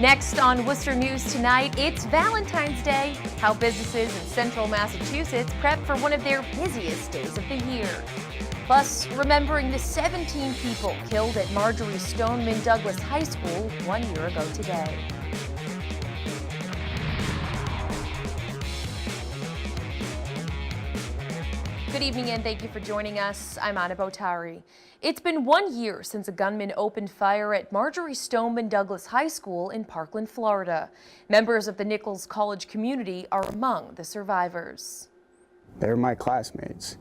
Next on Worcester News tonight, it's Valentine's Day, how businesses in central Massachusetts prep for one of their busiest days of the year. Plus, remembering the 17 people killed at Marjorie Stoneman Douglas High School 1 year ago today. Good evening and thank you for joining us. I'm Anna Botari. It's been 1 year since a gunman opened fire at Marjorie Stoneman Douglas High School in Parkland, Florida. Members of the Nichols College community are among the survivors. They're my classmates,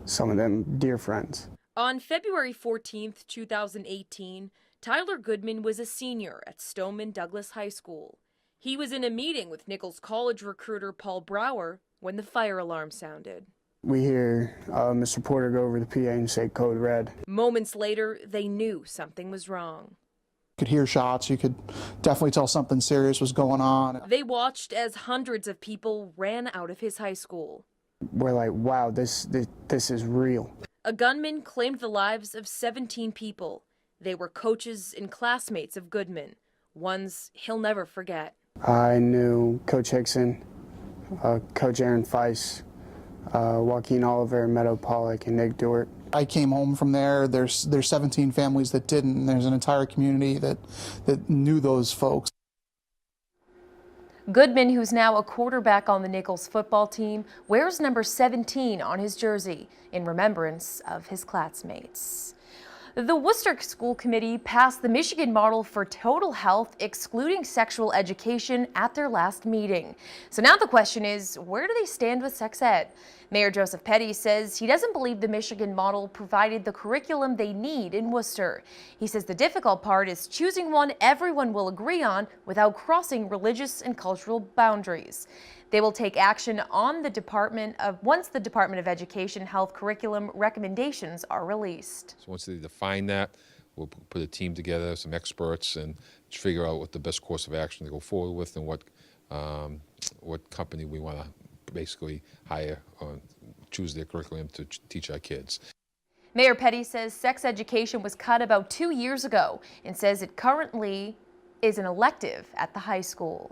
some of them dear friends. On February 14th, 2018, Tyler Goodman was a senior at Stoneman Douglas High School. He was in a meeting with Nichols College recruiter Paul Brower when the fire alarm sounded. We hear Mr. Porter go over the PA and say code red. Moments later, they knew something was wrong. You could hear shots. You could definitely tell something serious was going on. They watched as hundreds of people ran out of his high school. We're like, wow, this is real. A gunman claimed the lives of 17 people. They were coaches and classmates of Goodman, ones he'll never forget. I knew Coach Hickson, Coach Aaron Feiss, Joaquin Oliver, Meadow Pollock, and Nick Dewart. I came home from there. There's 17 families that didn't, and there's an entire community that knew those folks. Goodman, who's now a quarterback on the Nichols football team, wears number 17 on his jersey in remembrance of his classmates. The Worcester School Committee passed the Michigan model for total health, excluding sexual education, at their last meeting. So now the question is, where do they stand with sex ed? Mayor Joseph Petty says he doesn't believe the Michigan model provided the curriculum they need in Worcester. He says the difficult part is choosing one everyone will agree on without crossing religious and cultural boundaries. They will take action on once the Department of Education health curriculum recommendations are released. So once they define that, we'll put a team together, some experts, and figure out what the best course of action to go forward with and what company we want to basically hire or choose their curriculum to teach our kids. Mayor Petty says sex education was cut about 2 years ago and says it currently is an elective at the high school.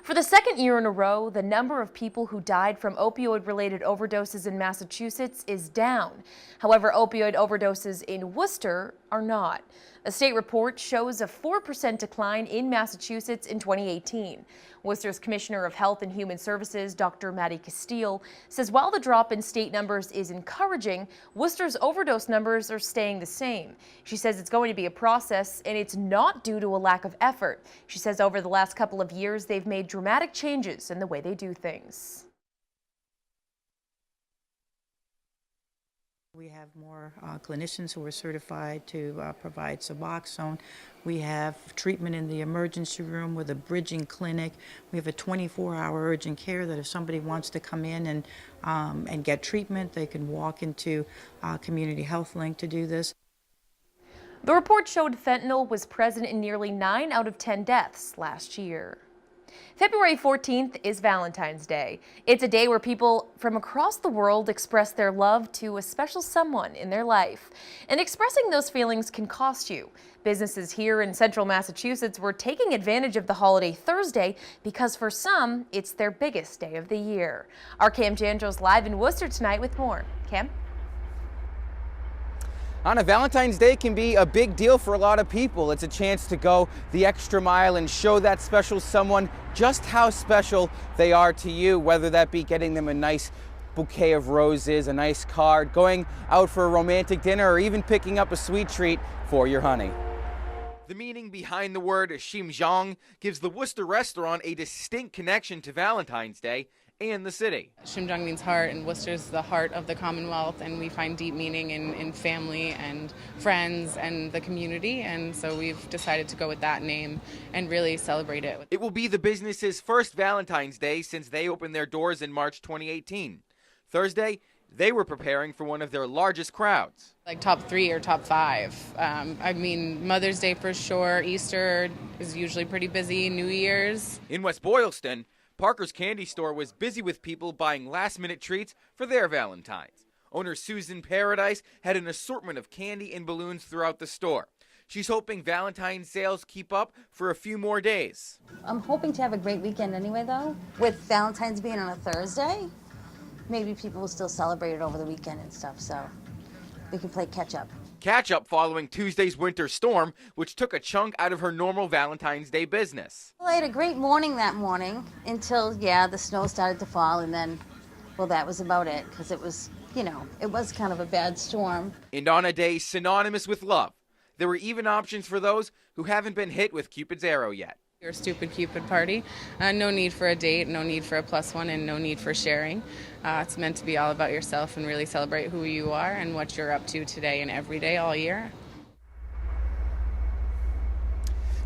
For the second year in a row, the number of people who died from opioid-related overdoses in Massachusetts is down. However, opioid overdoses in Worcester are not. A state report shows a 4% decline in Massachusetts in 2018. Worcester's Commissioner of Health and Human Services, Dr. Maddie Castile, says while the drop in state numbers is encouraging, Worcester's overdose numbers are staying the same. She says it's going to be a process and it's not due to a lack of effort. She says over the last couple of years, they've made dramatic changes in the way they do things. We have more clinicians who are certified to provide Suboxone. We have treatment in the emergency room with a bridging clinic. We have a 24-hour urgent care that if somebody wants to come in and get treatment, they can walk into Community Health Link to do this. The report showed fentanyl was present in nearly 9 out of 10 deaths last year. February 14th is Valentine's Day. It's a day where people from across the world express their love to a special someone in their life. And expressing those feelings can cost you. Businesses here in central Massachusetts were taking advantage of the holiday Thursday because for some, it's their biggest day of the year. Our Cam Jandro's live in Worcester tonight with more. Cam? Anna, Valentine's Day can be a big deal for a lot of people. It's a chance to go the extra mile and show that special someone just how special they are to you, whether that be getting them a nice bouquet of roses, a nice card, going out for a romantic dinner, or even picking up a sweet treat for your honey. The meaning behind the word Ximjiang gives the Worcester restaurant a distinct connection to Valentine's Day and the city. Ximjiang means heart, and Worcester's the heart of the Commonwealth, and we find deep meaning in family and friends and the community, and so we've decided to go with that name and really celebrate it. It will be the business's first Valentine's Day since they opened their doors in March 2018. Thursday, they were preparing for one of their largest crowds. Like top 3 or top 5. I mean, Mother's Day for sure, Easter is usually pretty busy, New Year's. In West Boylston, Parker's Candy Store was busy with people buying last-minute treats for their Valentines. Owner Susan Paradise had an assortment of candy and balloons throughout the store. She's hoping Valentine's sales keep up for a few more days. I'm hoping to have a great weekend anyway, though. With Valentine's being on a Thursday, maybe people will still celebrate it over the weekend and stuff, so we can play catch up. Catch up following Tuesday's winter storm, which took a chunk out of her normal Valentine's Day business. Well, I had a great morning that morning until, the snow started to fall, and then, well, that was about it, because it was, it was kind of a bad storm. And on a day synonymous with love, there were even options for those who haven't been hit with Cupid's arrow yet. Your stupid Cupid party. No need for a date, no need for a +1, and no need for sharing. It's meant to be all about yourself and really celebrate who you are and what you're up to today and every day all year.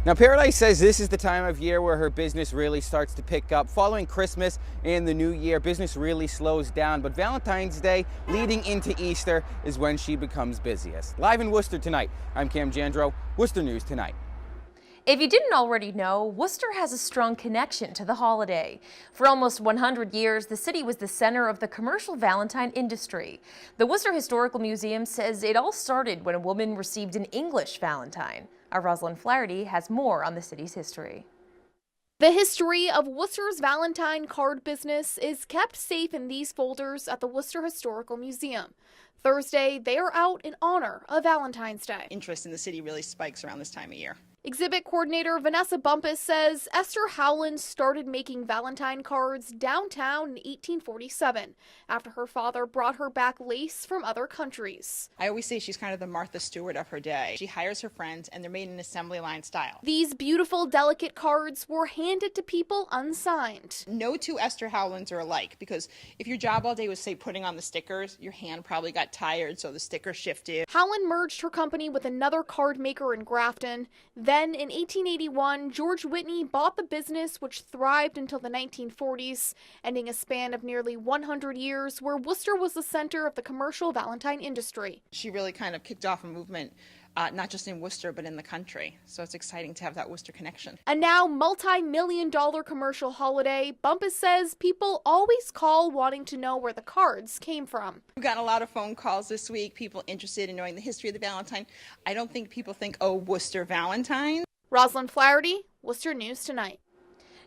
Now, Paradise says this is the time of year where her business really starts to pick up. Following Christmas and the New Year, business really slows down, but Valentine's Day leading into Easter is when she becomes busiest. Live in Worcester tonight, I'm Cam Jandro, Worcester News Tonight. If you didn't already know, Worcester has a strong connection to the holiday. For almost 100 years, the city was the center of the commercial Valentine industry. The Worcester Historical Museum says it all started when a woman received an English Valentine. Our Rosalind Flaherty has more on the city's history. The history of Worcester's Valentine card business is kept safe in these folders at the Worcester Historical Museum. Thursday, they are out in honor of Valentine's Day. Interest in the city really spikes around this time of year. Exhibit coordinator Vanessa Bumpus says Esther Howland started making Valentine cards downtown in 1847 after her father brought her back lace from other countries. I always say she's kind of the Martha Stewart of her day. She hires her friends and they're made in assembly line style. These beautiful, delicate cards were handed to people unsigned. No two Esther Howlands are alike because if your job all day was, say, putting on the stickers, your hand probably got tired, so the sticker shifted. Howland merged her company with another card maker in Grafton. Then in 1881, George Whitney bought the business, which thrived until the 1940s, ending a span of nearly 100 years where Worcester was the center of the commercial Valentine industry. She really kind of kicked off a movement, not just in Worcester, but in the country. So it's exciting to have that Worcester connection. A now multi-million-dollar commercial holiday, Bumpus says people always call wanting to know where the cards came from. We've gotten a lot of phone calls this week, people interested in knowing the history of the Valentine. I don't think people think, oh, Worcester Valentine. Rosalind Flaherty, Worcester News Tonight.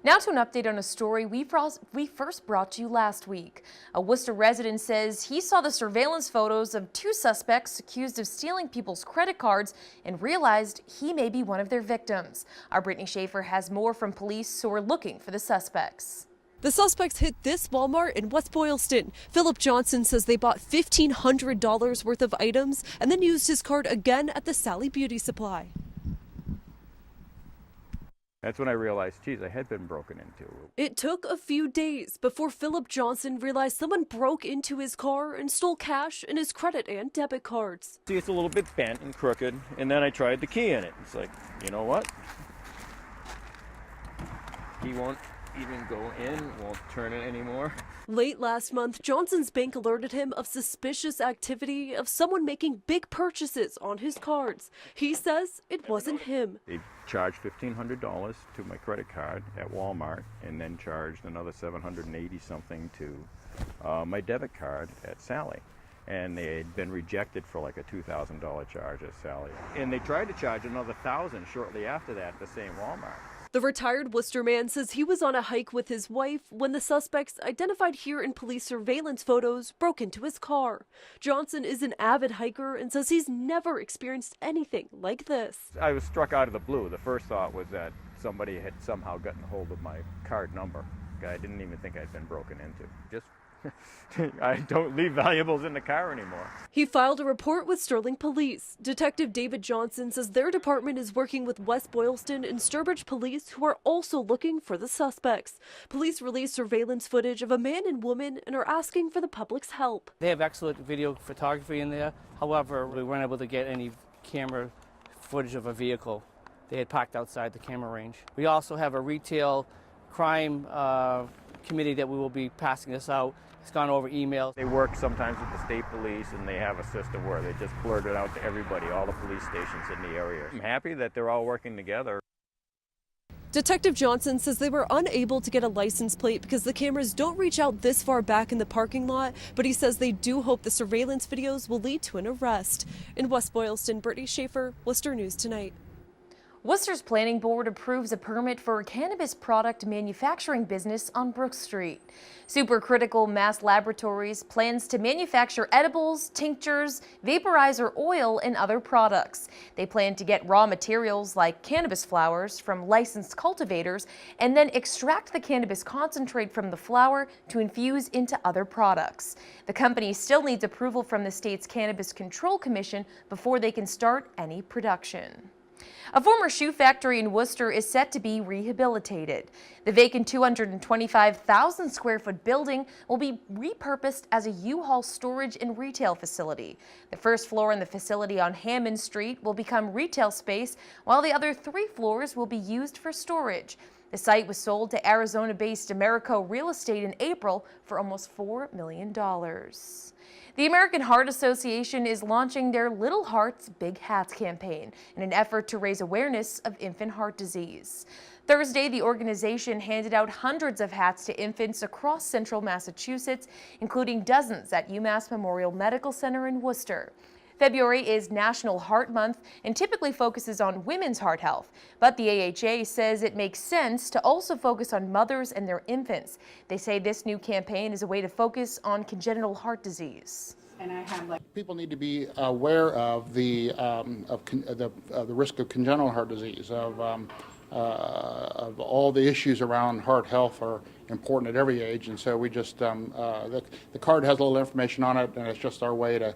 Now to an update on a story we first brought to you last week. A Worcester resident says he saw the surveillance photos of two suspects accused of stealing people's credit cards and realized he may be one of their victims. Our Brittany Schaefer has more from police who are looking for the suspects. The suspects hit this Walmart in West Boylston. Philip Johnson says they bought $1,500 worth of items and then used his card again at the Sally Beauty Supply. That's when I realized, geez, I had been broken into. It took a few days before Philip Johnson realized someone broke into his car and stole cash and his credit and debit cards. See, it's a little bit bent and crooked, and then I tried the key in it. It's like, you know what? He won't even go in, won't turn it anymore. Late last month, Johnson's bank alerted him of suspicious activity of someone making big purchases on his cards. He says it wasn't him. They charged $1,500 to my credit card at Walmart and then charged another $780 something to my debit card at Sally. And they had been rejected for like a $2,000 charge at Sally. And they tried to charge another $1,000 shortly after that at the same Walmart. The retired Worcester man says he was on a hike with his wife when the suspects, identified here in police surveillance photos, broke into his car. Johnson is an avid hiker and says he's never experienced anything like this. I was struck out of the blue. The first thought was that somebody had somehow gotten hold of my card number. I didn't even think I'd been broken into. Just I don't leave valuables in the car anymore. He filed a report with Sterling Police. Detective David Johnson says their department is working with West Boylston and Sturbridge Police, who are also looking for the suspects. Police released surveillance footage of a man and woman and are asking for the public's help. They have excellent video photography in there. However, we weren't able to get any camera footage of a vehicle. They had parked outside the camera range. We also have a retail crime committee that we will be passing this out. It's gone over email. They work sometimes with the state police, and they have a system where they just blurt it out to everybody, all the police stations in the area. I'm happy that they're all working together. Detective Johnson says they were unable to get a license plate because the cameras don't reach out this far back in the parking lot, but he says they do hope the surveillance videos will lead to an arrest. In West Boylston, Brittany Schaefer, Worcester News Tonight. Worcester's planning board approves a permit for a cannabis product manufacturing business on Brook Street. Supercritical Mass Laboratories plans to manufacture edibles, tinctures, vaporizer oil, and other products. They plan to get raw materials like cannabis flowers from licensed cultivators and then extract the cannabis concentrate from the flower to infuse into other products. The company still needs approval from the state's Cannabis Control Commission before they can start any production. A former shoe factory in Worcester is set to be rehabilitated. The vacant 225,000 square foot building will be repurposed as a U-Haul storage and retail facility. The first floor in the facility on Hammond Street will become retail space, while the other 3 floors will be used for storage. The site was sold to Arizona-based Americo Real Estate in April for almost $4 million. The American Heart Association is launching their Little Hearts Big Hats campaign in an effort to raise awareness of infant heart disease. Thursday, the organization handed out hundreds of hats to infants across central Massachusetts, including dozens at UMass Memorial Medical Center in Worcester. February is National Heart Month and typically focuses on women's heart health, but the AHA says it makes sense to also focus on mothers and their infants. They say this new campaign is a way to focus on congenital heart disease. People need to be aware of the risk of congenital heart disease, of all the issues around heart health are important at every age, and so we just the card has a little information on it, and it's just our way to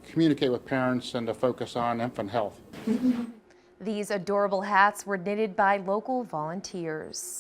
communicate with parents and to focus on infant health. These adorable hats were knitted by local volunteers.